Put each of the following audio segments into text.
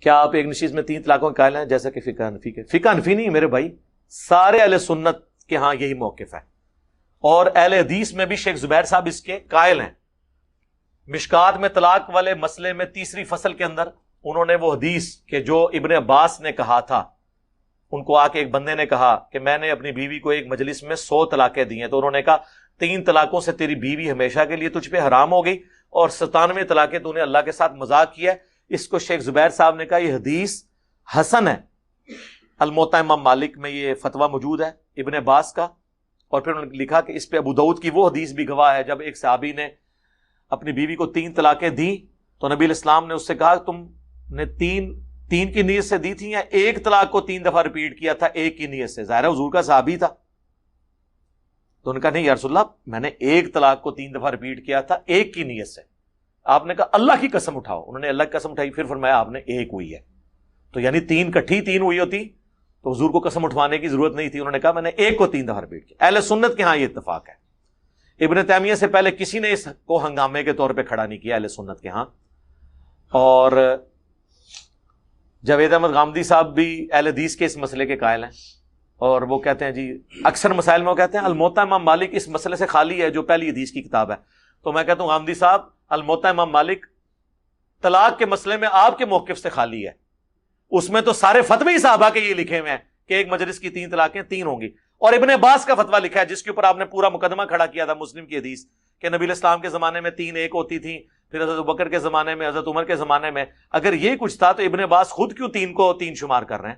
کیا آپ ایک نشست میں 3 طلاقوں کے قائل ہیں جیسا کہ فقہ حنفی کے؟ فقہ حنفی نہیں میرے بھائی، سارے اہل سنت کے ہاں یہی موقف ہے، اور اہل حدیث میں بھی شیخ زبیر صاحب اس کے قائل ہیں۔ مشکات میں طلاق والے مسئلے میں 3 فصل کے اندر انہوں نے وہ حدیث کہ جو ابن عباس نے کہا تھا، ان کو آ کے ایک بندے نے کہا کہ میں نے اپنی بیوی کو ایک مجلس میں 100 طلاقیں دی ہیں، تو انہوں نے کہا 3 طلاقوں سے تیری بیوی ہمیشہ کے لیے تجھ پہ حرام ہو گئی، اور 97 طلاقیں تو نے اللہ کے ساتھ مذاق کیا ہے۔ اس کو شیخ زبیر صاحب نے کہا یہ حدیث حسن ہے۔ الموطا امام مالک میں یہ فتویٰ موجود ہے ابن عباس کا، اور پھر انہوں نے لکھا کہ اس پہ ابو داؤد کی وہ حدیث بھی گواہ ہے جب ایک صحابی نے اپنی بیوی کو 3 طلاقیں دی تو نبی علیہ السلام نے اس سے کہا تم نے تین کی نیت سے دی تھی یا ایک طلاق کو 3 دفعہ ریپیٹ کیا تھا ایک کی نیت سے؟ ظاہر ہے حضور کا صحابی تھا، تو ان کا نہیں یا رسول اللہ میں نے ایک طلاق کو 3 دفعہ ریپیٹ کیا تھا ایک کی نیت سے۔ آپ نے کہا اللہ کی قسم اٹھاؤ، انہوں نے اللہ کی قسم اٹھائی، پھر فرمایا آپ نے ایک ہوئی ہے، تو یعنی 3 کٹھی 3 ہوئی ہوتی تو حضور کو قسم اٹھوانے کی ضرورت نہیں تھی، انہوں نے کہا میں نے ایک کو 3 دفعہ ریپیٹ کیا۔ اہل سنت کے ہاں یہ اتفاق ہے، ابن تیمیہ سے پہلے کسی نے اس کو ہنگامے کے طور پہ کھڑا نہیں کیا اہل سنت کے ہاں، اور جاوید احمد غامدی صاحب بھی اہل حدیث کے اس مسئلے کے قائل ہیں، اور وہ کہتے ہیں جی اکثر مسائل میں وہ کہتے ہیں الموطا امام مالک اس مسئلے سے خالی ہے جو پہلی حدیث کی کتاب ہے، تو میں کہتا ہوں غامدی صاحب الموطا امام مالک طلاق کے مسئلے میں آپ کے موقف سے خالی ہے، اس میں تو سارے فتوی صحابہ کے یہ لکھے ہوئے ہیں کہ ایک مجلس کی 3 طلاقیں 3 ہوں گی، اور ابن عباس کا فتویٰ لکھا ہے جس کے اوپر آپ نے پورا مقدمہ کھڑا کیا تھا مسلم کی حدیث کہ نبی علیہ السلام کے زمانے میں 3 ایک ہوتی تھیں، پھر حضرت ابوبکر کے زمانے میں، حضرت عمر کے زمانے میں۔ اگر یہ کچھ تھا تو ابن عباس خود کیوں 3 کو 3 شمار کر رہے ہیں؟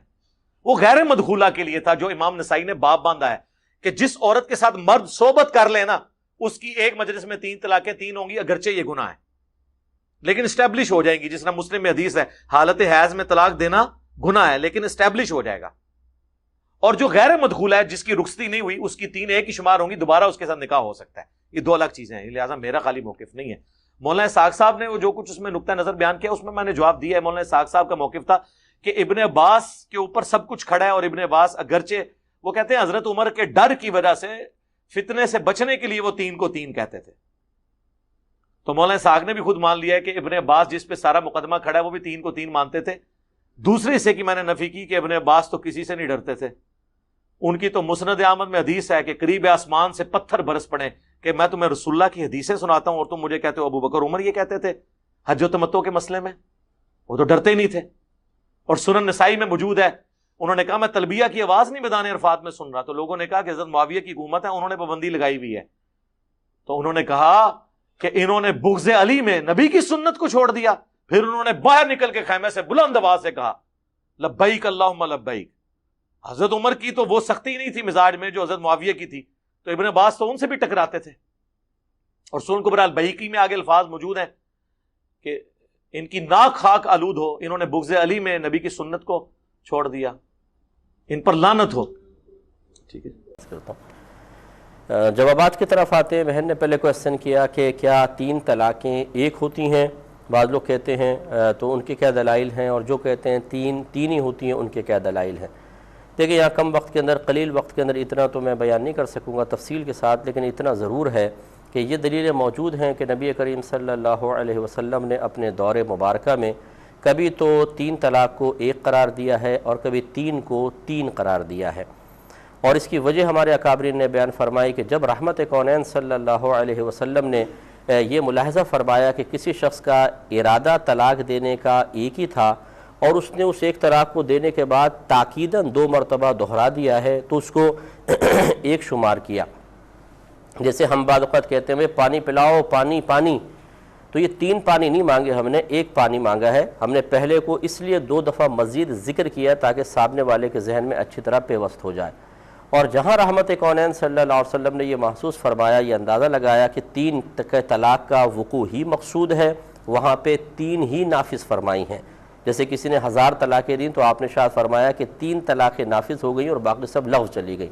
وہ غیر مدخولہ کے لیے تھا جو امام نسائی نے باب باندھا ہے کہ جس عورت کے ساتھ مرد صحبت کر لے نا اس کی ایک مجلس میں 3 طلاقیں 3 ہوں گی، اگرچہ یہ گناہ ہے لیکن اسٹیبلش ہو جائیں گی، جس طرح مسلم میں حدیث ہے حالت حیض میں طلاق دینا گناہ ہے لیکن اسٹیبلش ہو جائے گا، اور جو غیر مدخولہ ہے جس کی رخصتی نہیں ہوئی اس کی 3 ایک ہی شمار ہوں گی، دوبارہ اس کے ساتھ نکاح ہو سکتا ہے۔ یہ 2 الگ چیزیں ہیں، لہٰذا میرا خالی موقف نہیں ہے۔ مولانا اسحاق صاحب نے وہ جو کچھ اس میں نقطہ نظر بیان کیا اس میں نے جواب دیا ہے۔ مولانا اسحاق صاحب کا موقف تھا کہ ابن عباس کے اوپر سب کچھ کھڑا ہے، اور ابن عباس اگرچہ وہ کہتے ہیں حضرت عمر کے ڈر کی وجہ سے فتنے سے بچنے کے لیے وہ 3 کو 3 کہتے تھے، تو مولانا اسحاق نے بھی خود مان لیا ہے کہ ابن عباس جس پہ سارا مقدمہ کھڑا ہے وہ بھی 3 کو 3 مانتے تھے۔ دوسرے حصے کی میں نے نفی کی کہ ابن عباس تو کسی سے نہیں ڈرتے تھے، ان کی تو مسند احمد میں حدیث ہے کہ قریب آسمان سے پتھر برس پڑے کہ میں تمہیں رسول اللہ کی حدیثیں سناتا ہوں اور تم مجھے کہتے ہو ابو بکر عمر یہ کہتے تھے حج و تمتع کے مسئلے میں، وہ تو ڈرتے ہی نہیں تھے۔ اور سنن نسائی میں موجود ہے، انہوں نے کہا میں تلبیہ کی آواز نہیں میدان عرفات میں سن رہا، تو لوگوں نے کہا کہ حضرت معاویہ کی حکومت ہے انہوں نے پابندی لگائی ہوئی ہے، تو انہوں نے کہا کہ انہوں نے بغض علی میں نبی کی سنت کو چھوڑ دیا۔ پھر انہوں نے باہر نکل کے خیمے سے بلند آواز سے کہا لبیک اللہم لبیک۔ حضرت عمر کی تو وہ سختی نہیں تھی مزاج میں جو حضرت معاویہ کی تھی، تو ابن عباس تو ان سے بھی ٹکراتے تھے۔ اور سنن کبریٰ البیہقی میں آگے الفاظ موجود ہیں کہ ان کی ناک خاک آلود ہو، انہوں نے بغض علی میں نبی کی سنت کو چھوڑ دیا، ان پر لعنت ہو۔ ٹھیک ہے، جوابات کی طرف آتے ہیں۔ بہن نے پہلے کوشچن کیا کہ کیا 3 طلاقیں ایک ہوتی ہیں؟ بعض لوگ کہتے ہیں تو ان کے کیا دلائل ہیں، اور جو کہتے ہیں 3 ہی ہوتی ہیں ان کے کیا دلائل ہیں؟ دیکھیں یہاں کم وقت کے اندر، قلیل وقت کے اندر اتنا تو میں بیان نہیں کر سکوں گا تفصیل کے ساتھ، لیکن اتنا ضرور ہے کہ یہ دلیلیں موجود ہیں کہ نبی کریم صلی اللہ علیہ وسلم نے اپنے دور مبارکہ میں کبھی تو 3 طلاق کو 1 قرار دیا ہے اور کبھی 3 کو 3 قرار دیا ہے، اور اس کی وجہ ہمارے اکابرین نے بیان فرمائی کہ جب رحمت کونین صلی اللہ علیہ وسلم نے یہ ملاحظہ فرمایا کہ کسی شخص کا ارادہ طلاق دینے کا ایک ہی تھا اور اس نے اس 1 طلاق کو دینے کے بعد تاکیداً 2 مرتبہ دہرا دیا ہے، تو اس کو 1 شمار کیا۔ جیسے ہم بعض اوقات کہتے ہیں پانی پلاؤ، پانی پانی، تو یہ 3 پانی نہیں مانگے ہم نے، 1 پانی مانگا ہے۔ ہم نے پہلے کو اس لیے 2 دفعہ مزید ذکر کیا تاکہ سامنے والے کے ذہن میں اچھی طرح پیوست ہو جائے، اور جہاں رحمت کونین صلی اللہ علیہ وسلم نے یہ محسوس فرمایا، یہ اندازہ لگایا کہ 3 طلاق کا وقوع ہی مقصود ہے، وہاں پہ 3 ہی نافذ فرمائی ہیں۔ جیسے کسی نے 1000 طلاقیں دیں تو آپ نے شاید فرمایا کہ 3 طلاقیں نافذ ہو گئیں اور باقی سب لغو چلی گئی،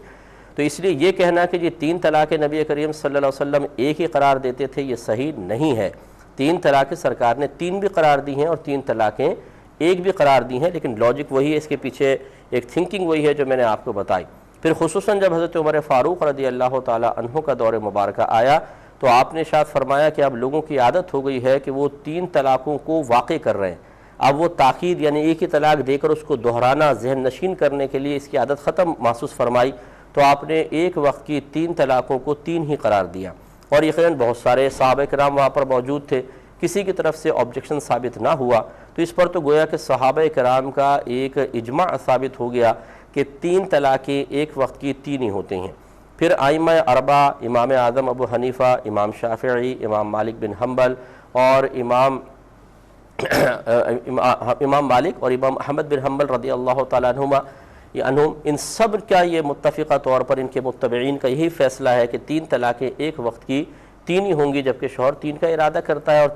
تو اس لیے یہ کہنا کہ یہ 3 طلاقیں نبی کریم صلی اللہ علیہ وسلم ایک ہی قرار دیتے تھے یہ صحیح نہیں ہے۔ 3 طلاقیں سرکار نے 3 بھی قرار دی ہیں اور 3 طلاقیں 1 بھی قرار دی ہیں، لیکن لاجک وہی ہے، اس کے پیچھے ایک تھنکنگ وہی ہے جو میں نے آپ کو بتائی۔ پھر خصوصاً جب حضرت عمر فاروق رضی اللہ تعالیٰ عنہ کا دور مبارکہ آیا تو آپ نے شاید فرمایا کہ اب لوگوں کی عادت ہو گئی ہے کہ وہ 3 طلاقوں کو واقع کر رہے ہیں۔ اب وہ تاکید یعنی ایک ہی طلاق دے کر اس کو دہرانا، ذہن نشین کرنے کے لیے اس کی عادت ختم محسوس فرمائی، تو آپ نے ایک وقت کی 3 طلاقوں کو 3 ہی قرار دیا۔ اور یقیناً بہت سارے صحابہ کرام وہاں پر موجود تھے، کسی کی طرف سے آبجیکشن ثابت نہ ہوا، تو اس پر تو گویا کہ صحابہ کرام کا ایک اجماع ثابت ہو گیا کہ 3 طلاقیں ایک وقت کی 3 ہی ہوتے ہیں۔ پھر ائمہ اربعہ، امام اعظم ابو حنیفہ، امام شافعی، امام مالک بن حنبل اور امام مالک اور امام احمد بن حنبل رضی اللہ تعالیٰ عنہما، ان سب کا یہ متفقہ طور پر ان کے متبعین کا یہی فیصلہ ہے کہ 3 طلاقیں ایک وقت کی 3 ہی ہوں گی، جبکہ شوہر 3 کا ارادہ کرتا ہے اور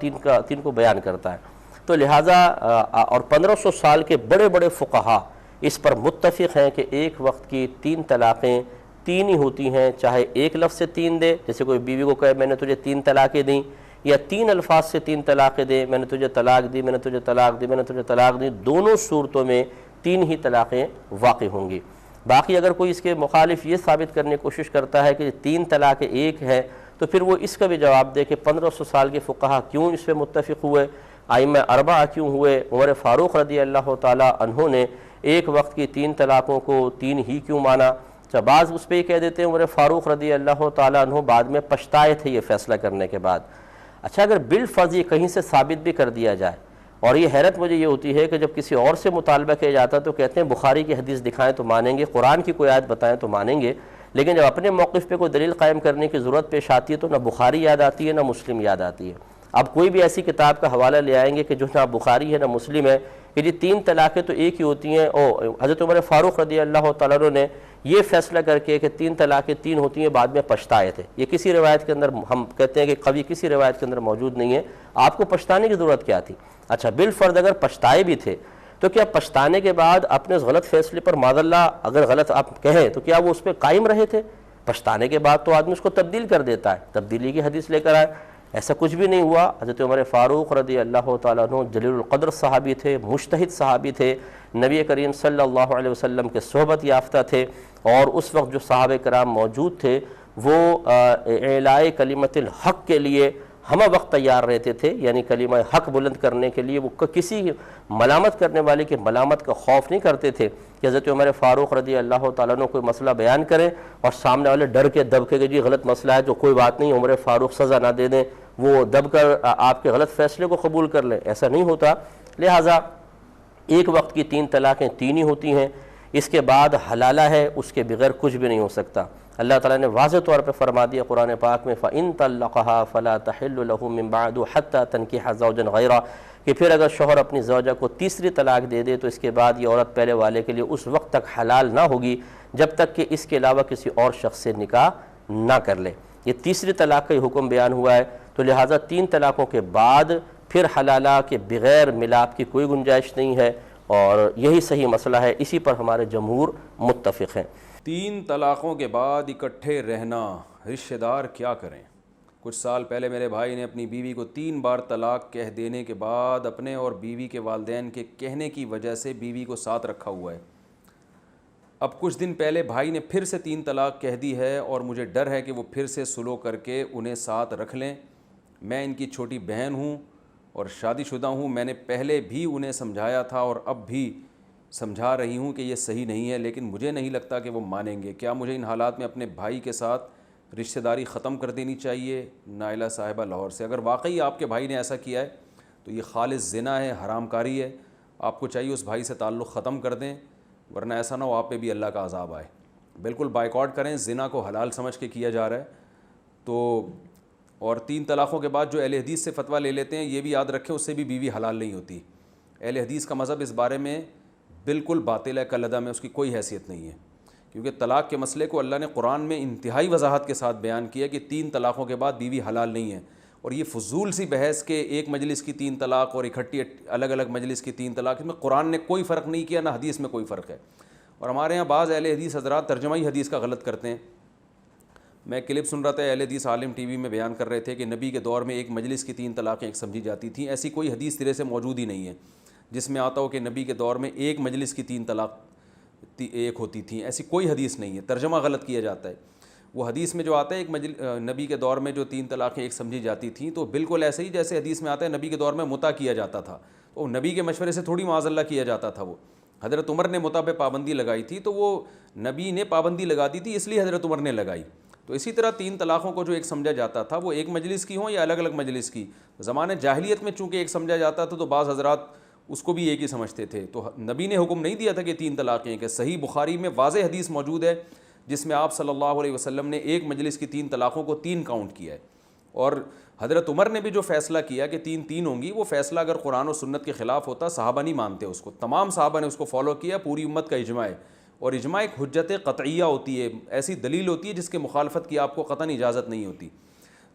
3 کو بیان کرتا ہے۔ تو لہٰذا اور 1500 سال کے بڑے بڑے فقہا اس پر متفق ہیں کہ ایک وقت کی 3 طلاقیں 3 ہی ہوتی ہیں، چاہے ایک لفظ سے 3 دے، جیسے کوئی بیوی کو کہے میں نے تجھے 3 طلاقیں دیں، یا 3 الفاظ سے 3 طلاقیں دے، میں نے تجھے طلاق دی، میں نے تجھے طلاق دی، میں نے تجھے طلاق دی، دونوں صورتوں میں 3 ہی طلاقیں واقع ہوں گی۔ باقی اگر کوئی اس کے مخالف یہ ثابت کرنے کی کوشش کرتا ہے کہ 3 طلاقیں ایک ہے، تو پھر وہ اس کا بھی جواب دے کہ 1500 سال کے فقہا کیوں اس پہ متفق ہوئے، ائمہ اربعہ کیوں ہوئے، عمر فاروق رضی اللہ تعالیٰ عنہ نے ایک وقت کی 3 طلاقوں کو 3 ہی کیوں مانا۔ بعض اس پہ یہ کہہ دیتے ہیں عمر فاروق رضی اللہ تعالیٰ عنہ بعد میں پچھتائے تھے یہ فیصلہ کرنے کے بعد۔ اچھا، اگر بالفرض یہ کہیں سے ثابت بھی کر دیا جائے، اور یہ حیرت مجھے یہ ہوتی ہے کہ جب کسی اور سے مطالبہ کیا جاتا ہے تو کہتے ہیں بخاری کی حدیث دکھائیں تو مانیں گے، قرآن کی کوئی آیت بتائیں تو مانیں گے، لیکن جب اپنے موقف پہ کوئی دلیل قائم کرنے کی ضرورت پیش آتی ہے تو نہ بخاری یاد آتی ہے نہ مسلم یاد آتی ہے۔ اب کوئی بھی ایسی کتاب کا حوالہ لے آئیں گے کہ جو نہ بخاری ہے نہ مسلم ہے کہ جی 3 طلاقیں تو ایک ہی ہوتی ہیں، اور حضرت عمر فاروق رضی اللہ تعالیٰ عنہ نے یہ فیصلہ کر کے کہ 3 طلاقیں 3 ہوتی ہیں بعد میں پچھتائے تھے، یہ کسی روایت کے اندر ہم کہتے ہیں کہ قوی کسی روایت کے اندر موجود نہیں ہے، آپ کو پچھتانے کی ضرورت کیا تھی؟ اچھا، بالفرض اگر پچھتائے بھی تھے تو کیا پچھتانے کے بعد اپنے اس غلط فیصلے پر معاذ اللہ اگر غلط آپ کہیں تو کیا وہ اس پہ قائم رہے تھے؟ پچھتانے کے بعد تو آدمی اس کو تبدیل کر دیتا ہے، تبدیلی کی حدیث لے کر آئے، ایسا کچھ بھی نہیں ہوا۔ حضرت عمر فاروق رضی اللہ تعالیٰ عنہ جلیل القدر صحابی تھے، مجتہد صحابی تھے، نبی کریم صلی اللہ علیہ وسلم کے صحبت یافتہ تھے، اور اس وقت جو صحابہ کرام موجود تھے وہ اعلاء کلمت الحق کے لیے ہمہ وقت تیار رہتے تھے، یعنی کلمہ حق بلند کرنے کے لیے وہ کسی ملامت کرنے والے کی ملامت کا خوف نہیں کرتے تھے کہ حضرت عمر فاروق رضی اللہ تعالیٰ عنہ کوئی مسئلہ بیان کریں اور سامنے والے ڈر کے دب کے جی غلط مسئلہ ہے تو کوئی بات نہیں، عمر فاروق سزا نہ دے دیں، وہ دب کر آپ کے غلط فیصلے کو قبول کر لیں، ایسا نہیں ہوتا۔ لہٰذا ایک وقت کی 3 طلاقیں 3 ہی ہوتی ہیں، اس کے بعد حلالہ ہے، اس کے بغیر کچھ بھی نہیں ہو سکتا۔ اللہ تعالیٰ نے واضح طور پہ فرما دیا قرآن پاک میں فَإِن طَلَّقَهَا فَلَا تَحِلُّ لَهُ مِن بَعْدُ حَتَّى تَنكِحَ زَوْجًا غَيْرَهُ، کہ پھر اگر شوہر اپنی زوجہ کو تیسری طلاق دے دے تو اس کے بعد یہ عورت پہلے والے کے لیے اس وقت تک حلال نہ ہوگی جب تک کہ اس کے علاوہ کسی اور شخص سے نکاح نہ کر لے۔ یہ تیسری طلاق کا یہ حکم بیان ہوا ہے، تو لہٰذا 3 طلاقوں کے بعد پھر حلالہ کے بغیر ملاپ کی کوئی گنجائش نہیں ہے، اور یہی صحیح مسئلہ ہے، اسی پر ہمارے جمہور متفق ہیں۔ 3 طلاقوں کے بعد اکٹھے رہنا، رشتہ دار کیا کریں؟ کچھ سال پہلے میرے بھائی نے اپنی بیوی کو 3 بار طلاق کہہ دینے کے بعد اپنے اور بیوی کے والدین کے کہنے کی وجہ سے بیوی کو ساتھ رکھا ہوا ہے۔ اب کچھ دن پہلے بھائی نے پھر سے 3 طلاق کہہ دی ہے اور مجھے ڈر ہے کہ وہ پھر سے سلو کر کے انہیں ساتھ رکھ لیں۔ میں ان کی چھوٹی بہن ہوں اور شادی شدہ ہوں، میں نے پہلے بھی انہیں سمجھایا تھا اور اب بھی سمجھا رہی ہوں کہ یہ صحیح نہیں ہے، لیکن مجھے نہیں لگتا کہ وہ مانیں گے۔ کیا مجھے ان حالات میں اپنے بھائی کے ساتھ رشتہ داری ختم کر دینی چاہیے؟ نائلہ صاحبہ لاہور سے۔ اگر واقعی آپ کے بھائی نے ایسا کیا ہے تو یہ خالص زنا ہے، حرام کاری ہے، آپ کو چاہیے اس بھائی سے تعلق ختم کر دیں، ورنہ ایسا نہ ہو آپ پہ بھی اللہ کا عذاب آئے۔ بالکل بائیکاٹ کریں، زنا کو حلال سمجھ کے کیا جا رہا ہے تو۔ اور 3 طلاقوں کے بعد جو اہل حدیث سے فتویٰ لے لیتے ہیں، یہ بھی یاد رکھیں اس سے بھی بیوی حلال نہیں ہوتی۔ اہل حدیث کا مذہب اس بارے میں بالکل باطل ہے، کلعدہ میں اس کی کوئی حیثیت نہیں ہے، کیونکہ طلاق کے مسئلے کو اللہ نے قرآن میں انتہائی وضاحت کے ساتھ بیان کیا کہ 3 طلاقوں کے بعد بیوی حلال نہیں ہے۔ اور یہ فضول سی بحث کہ ایک مجلس کی 3 طلاق اور اکٹھی الگ الگ مجلس کی 3 طلاق، اس میں قرآن نے کوئی فرق نہیں کیا، نہ حدیث میں کوئی فرق ہے۔ اور ہمارے ہاں بعض اہل حدیث حضرات ترجمہ حدیث کا غلط کرتے ہیں۔ میں کلپ سن رہا تھا، اہل حدیث عالم ٹی وی میں بیان کر رہے تھے کہ نبی کے دور میں ایک مجلس کی 3 طلاقیں ایک سمجھی جاتی تھیں۔ ایسی کوئی حدیث سرے سے موجود ہی نہیں ہے جس میں آتا ہو کہ نبی کے دور میں ایک مجلس کی 3 طلاق ایک ہوتی تھیں، ایسی کوئی حدیث نہیں ہے، ترجمہ غلط کیا جاتا ہے۔ وہ حدیث میں جو آتا ہے ایک نبی کے دور میں جو 3 طلاقیں ایک سمجھی جاتی تھیں، تو بالکل ایسے ہی جیسے حدیث میں آتا ہے نبی کے دور میں متع کیا جاتا تھا، وہ نبی کے مشورے سے تھوڑی معاذ اللہ کیا جاتا تھا. وہ حضرت عمر نے متع پہ پابندی لگائی تھی تو وہ نبی نے پابندی لگا دی تھی، اس لیے حضرت عمر نے لگائی. تو اسی طرح 3 طلاقوں کو جو ایک سمجھا جاتا تھا وہ ایک مجلس کی ہوں یا الگ الگ مجلس کی، زمانے جاہلیت میں چونکہ ایک سمجھا جاتا تھا تو بعض حضرات اس کو بھی ایک ہی سمجھتے تھے. تو نبی نے حکم نہیں دیا تھا کہ 3 طلاقیں، کہ صحیح بخاری میں واضح حدیث موجود ہے جس میں آپ صلی اللہ علیہ وسلم نے ایک مجلس کی 3 طلاقوں کو 3 کاؤنٹ کیا ہے. اور حضرت عمر نے بھی جو فیصلہ کیا کہ 3 ہوں گی، وہ فیصلہ اگر قرآن و سنت کے خلاف ہوتا صحابہ نہیں مانتے اس کو. تمام صحابہ نے اس کو فالو کیا، پوری امت کا اجماع ہے. اور اجماع ایک حجت قطعیہ ہوتی ہے، ایسی دلیل ہوتی ہے جس کے مخالفت کی آپ کو قطعاً اجازت نہیں ہوتی.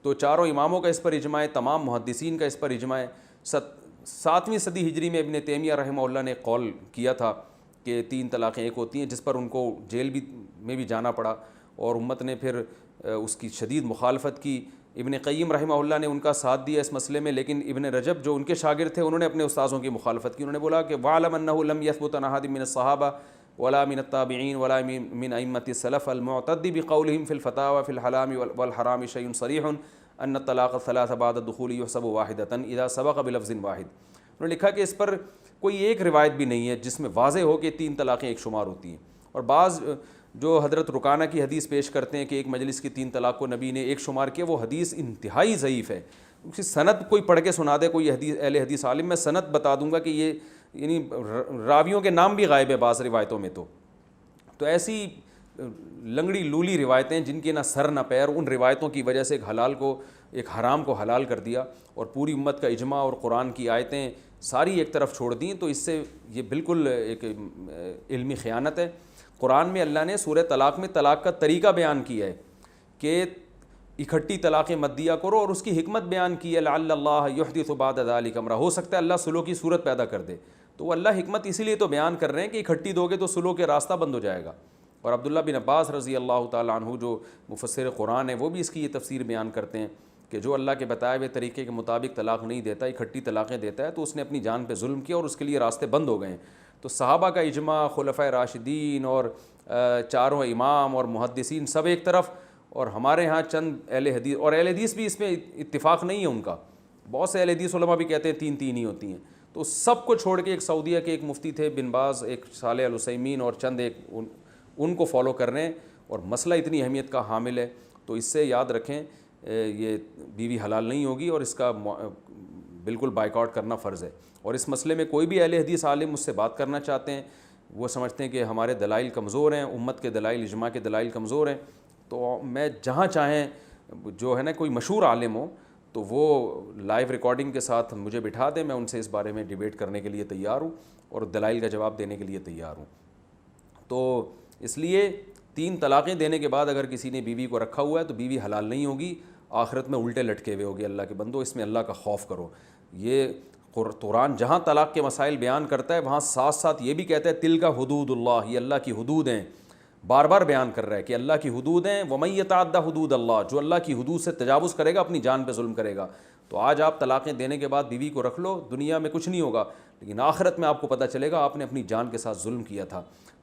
تو چاروں اماموں کا اس پر اجماع ہے، تمام محدثین کا اس پر اجماع ہے. 7ویں صدی ہجری میں ابن تیمیہ رحمہ اللہ نے قول کیا تھا کہ 3 طلاقیں ایک ہوتی ہیں، جس پر ان کو جیل میں بھی جانا پڑا اور امت نے پھر اس کی شدید مخالفت کی. ابن قیم رحمہ اللہ نے ان کا ساتھ دیا اس مسئلے میں، لیکن ابن رجب جو ان کے شاگرد تھے انہوں نے اپنے استاذوں کی مخالفت کی. انہوں نے بولا کہ وَعْلَمْ أَنَّهُ لَمْ يَثْبُتْ عَنْ أَحَدٍ مِّنَ الصَّحَابَةِ وَلَا مِنَ التَّابِعِينَ وَلَا مِنْ أَئِمَّةِ السَّلَفِ الْمُعْتَدِّ بِقَوْلِهِمْ فِي الْفَتَاوَى فِي الْحَلَالِ وَالْحَرَامِ شَيْءٌ صَرِيحٌ أَنَّ الطَّلَاقَ الثَّلَاثَ بَعْدَ الدُّخُولِ يُحْسَبُ وَاحِدَةً إِذَا سَبَقَ بِلَفْظٍ وَاحِدٍ. انہوں نے لکھا کہ اس پر کوئی ایک روایت بھی نہیں ہے جس میں واضح ہو کہ 3 طلاقیں ایک شمار ہوتی ہیں. اور بعض جو حضرت رکانہ کی حدیث پیش کرتے ہیں کہ ایک مجلس کی 3 طلاق کو نبی نے ایک شمار کیا، وہ حدیث انتہائی ضعیف ہے. اس کی سند کوئی پڑھ کے سنا دے کوئی اہل حدیث عالم، میں سند بتا دوں گا کہ یہ یعنی راویوں کے نام بھی غائب ہے بعض روایتوں میں. تو ایسی لنگڑی لولی روایتیں جن کے نہ سر نہ پیر، ان روایتوں کی وجہ سے ایک حلال کو ایک حرام کو حلال کر دیا اور پوری امت کا اجماع اور قرآن کی آیتیں ساری ایک طرف چھوڑ دیں. تو اس سے یہ بالکل ایک علمی خیانت ہے. قرآن میں اللہ نے سورہ طلاق میں طلاق کا طریقہ بیان کیا ہے کہ اکٹھی طلاقیں مت دیا کرو، اور اس کی حکمت بیان کی ہے لعل اللہ یحدث بعد ذلک امرا، ہو سکتا ہے اللہ صلح کی صورت پیدا کر دے. تو وہ اللہ حکمت اسی لیے تو بیان کر رہے ہیں کہ اکٹھی دو گے تو صلح کے راستہ بند ہو جائے گا. اور عبداللہ بن عباس رضی اللہ تعالیٰ عنہ جو مفسر قرآن ہے وہ بھی اس کی یہ تفسیر بیان کرتے ہیں کہ جو اللہ کے بتائے ہوئے طریقے کے مطابق طلاق نہیں دیتا، اکٹھی طلاقیں دیتا ہے، تو اس نے اپنی جان پہ ظلم کیا اور اس کے لیے راستے بند ہو گئے ہیں. تو صحابہ کا اجماع، خلفائے راشدین اور چاروں امام اور محدثین سب ایک طرف، اور ہمارے ہاں چند اہل حدیث، اور اہل حدیث بھی اس میں اتفاق نہیں ہے ان کا. بہت سے اہل حدیث علماء بھی کہتے ہیں 3 ہی ہوتی ہیں. تو سب کو چھوڑ کے ایک سعودیہ کے ایک مفتی تھے بن باز، ایک صالح العثیمین اور چند ایک ان کو فالو کر رہے ہیں، اور مسئلہ اتنی اہمیت کا حامل ہے. تو اس سے یاد رکھیں یہ بیوی حلال نہیں ہوگی اور اس کا بالکل بائیکاٹ کرنا فرض ہے. اور اس مسئلے میں کوئی بھی اہل حدیث عالم مجھ سے بات کرنا چاہتے ہیں، وہ سمجھتے ہیں کہ ہمارے دلائل کمزور ہیں، امت کے دلائل، اجماع کے دلائل کمزور ہیں، تو میں جہاں چاہیں جو ہے نا کوئی مشہور عالم ہو تو وہ لائیو ریکارڈنگ کے ساتھ مجھے بٹھا دیں، میں ان سے اس بارے میں ڈیبیٹ کرنے کے لیے تیار ہوں اور دلائل کا جواب دینے کے لیے تیار ہوں. تو اس لیے 3 طلاقیں دینے کے بعد اگر کسی نے بیوی کو رکھا ہوا ہے تو بیوی حلال نہیں ہوگی، آخرت میں الٹے لٹکے ہوئے ہوگی. اللہ کے بندو، اس میں اللہ کا خوف کرو. یہ قرآن جہاں طلاق کے مسائل بیان کرتا ہے وہاں ساتھ ساتھ یہ بھی کہتا ہے تلک حدود اللہ، یہ اللہ کی حدود ہیں. بار بار بیان کر رہا ہے کہ اللہ کی حدود ہیں. وَمَن يَتَعَدَّ حُدُودَ اللَّهِ، جو اللہ کی حدود سے تجاوز کرے گا اپنی جان پہ ظلم کرے گا. تو آج آپ طلاقیں دینے کے بعد بیوی کو رکھ لو، دنیا میں کچھ نہیں ہوگا، لیکن آخرت میں آپ کو پتہ چلے گا آپ نے اپنی جان کے ساتھ ظلم کیا تھا.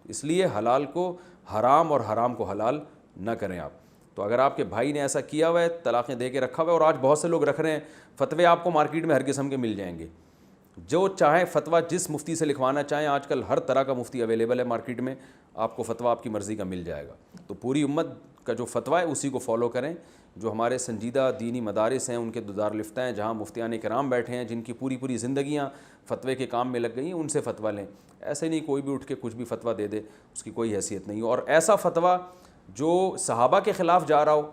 اس لیے حلال کو حرام اور حرام کو حلال نہ کریں آپ. تو اگر آپ کے بھائی نے ایسا کیا ہوا ہے، طلاقیں دے کے رکھا ہوا ہے، اور آج بہت سے لوگ رکھ رہے ہیں، فتوے آپ کو مارکیٹ میں ہر قسم کے مل جائیں گے. جو چاہیں فتویٰ جس مفتی سے لکھوانا چاہیں، آج کل ہر طرح کا مفتی اویلیبل ہے مارکیٹ میں، آپ کو فتویٰ آپ کی مرضی کا مل جائے گا. تو پوری امت کا جو فتویٰ ہے اسی کو فالو کریں. جو ہمارے سنجیدہ دینی مدارس ہیں، ان کے دارالفتہ ہیں جہاں مفتیان کرام بیٹھے ہیں جن کی پوری زندگیاں فتوے کے کام میں لگ گئی ہیں، ان سے فتویٰ لیں. ایسے نہیں کوئی بھی اٹھ کے کچھ بھی فتویٰ دے دے، اس کی کوئی حیثیت نہیں. اور ایسا فتویٰ جو صحابہ کے خلاف جا رہا ہو،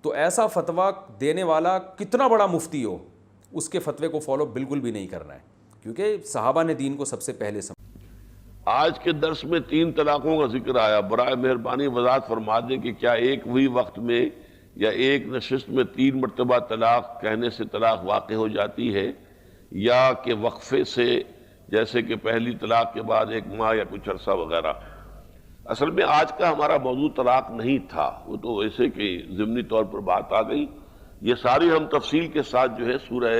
تو ایسا فتویٰ دینے والا کتنا بڑا مفتی ہو، اس کے فتوے کو فالو بالکل بھی نہیں کرنا ہے، کیونکہ صحابہ نے دین کو سب سے پہلے سمجھا. آج کے درس میں 3 طلاقوں کا ذکر آیا. برائے مہربانی وضاحت فرما دیں کہ کیا ایک وہی وقت میں یا ایک نشست میں 3 مرتبہ طلاق کہنے سے طلاق واقع ہو جاتی ہے، یا کہ وقفے سے، جیسے کہ پہلی طلاق کے بعد 1 ماہ یا کچھ عرصہ وغیرہ؟ اصل میں آج کا ہمارا موضوع طلاق نہیں تھا، وہ تو ویسے کہ ضمنی طور پر بات آ گئی. یہ ساری ہم تفصیل کے ساتھ جو ہے سورہ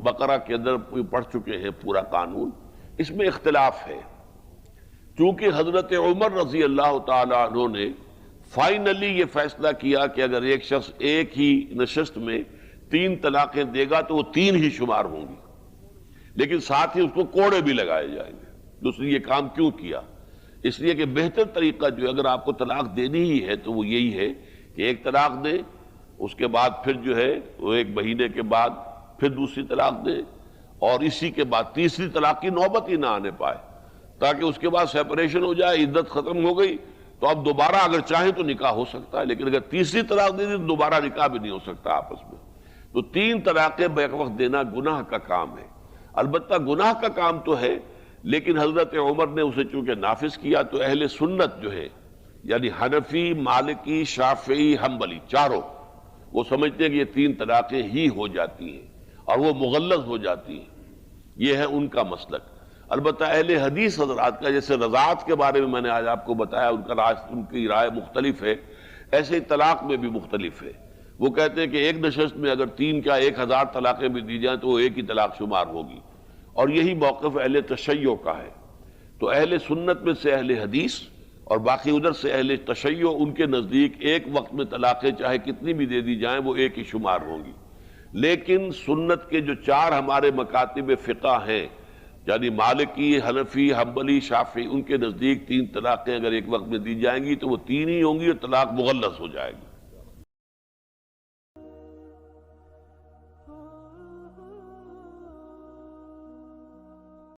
بقرہ کے اندر پڑھ چکے ہیں پورا قانون. اس میں اختلاف ہے، چونکہ حضرت عمر رضی اللہ تعالیٰ عنہ نے فائنلی یہ فیصلہ کیا کہ اگر ایک شخص ایک ہی نشست میں 3 طلاقیں دے گا تو وہ 3 ہی شمار ہوں گی، لیکن ساتھ ہی اس کو کوڑے بھی لگائے جائیں گے۔ دوسری یہ کام کیوں کیا؟ اس لیے کہ بہتر طریقہ جو ہے اگر آپ کو طلاق دینی ہی ہے تو وہ یہی ہے کہ ایک طلاق دیں، اس کے بعد پھر جو ہے وہ 1 مہینے کے بعد پھر دوسری طلاق دیں، اور اسی کے بعد تیسری طلاق کی نوبت ہی نہ آنے پائے، تاکہ اس کے بعد سیپریشن ہو جائے، عدت ختم ہو گئی تو اب دوبارہ اگر چاہیں تو نکاح ہو سکتا ہے، لیکن اگر تیسری طلاق دے دی تو دوبارہ نکاح بھی نہیں ہو سکتا آپس میں۔ تو 3 طلاقیں بیک وقت دینا گناہ کا کام ہے۔ البتہ گناہ کا کام تو ہے، لیکن حضرت عمر نے اسے چونکہ نافذ کیا تو اہل سنت جو ہے یعنی حنفی، مالکی، شافعی، حنبلی چاروں وہ سمجھتے ہیں کہ یہ 3 طلاقیں ہی ہو جاتی ہیں اور وہ مغلظ ہو جاتی ہیں، یہ ہے ان کا مسلک۔ البتہ اہل حدیث حضرات کا، جیسے رضاعت کے بارے میں نے آج آپ کو بتایا ان کی رائے مختلف ہے، ایسے ہی طلاق میں بھی مختلف ہے۔ وہ کہتے ہیں کہ ایک نشست میں اگر 3 کیا 1000 طلاقیں بھی دی جائیں تو وہ ایک ہی طلاق شمار ہوگی، اور یہی موقف اہل تشیع کا ہے۔ تو اہل سنت میں سے اہل حدیث اور باقی ادھر سے اہل تشیع، ان کے نزدیک ایک وقت میں طلاقیں چاہے کتنی بھی دے دی جائیں وہ ایک ہی شمار ہوں گی۔ لیکن سنت کے جو 4 ہمارے مکاتب فقہ ہیں یعنی مالکی، حنفی، حنبلی، شافعی، ان کے نزدیک 3 طلاقیں اگر ایک وقت میں دی جائیں گی تو وہ 3 ہی ہوں گی اور طلاق مغلظ ہو جائے گی۔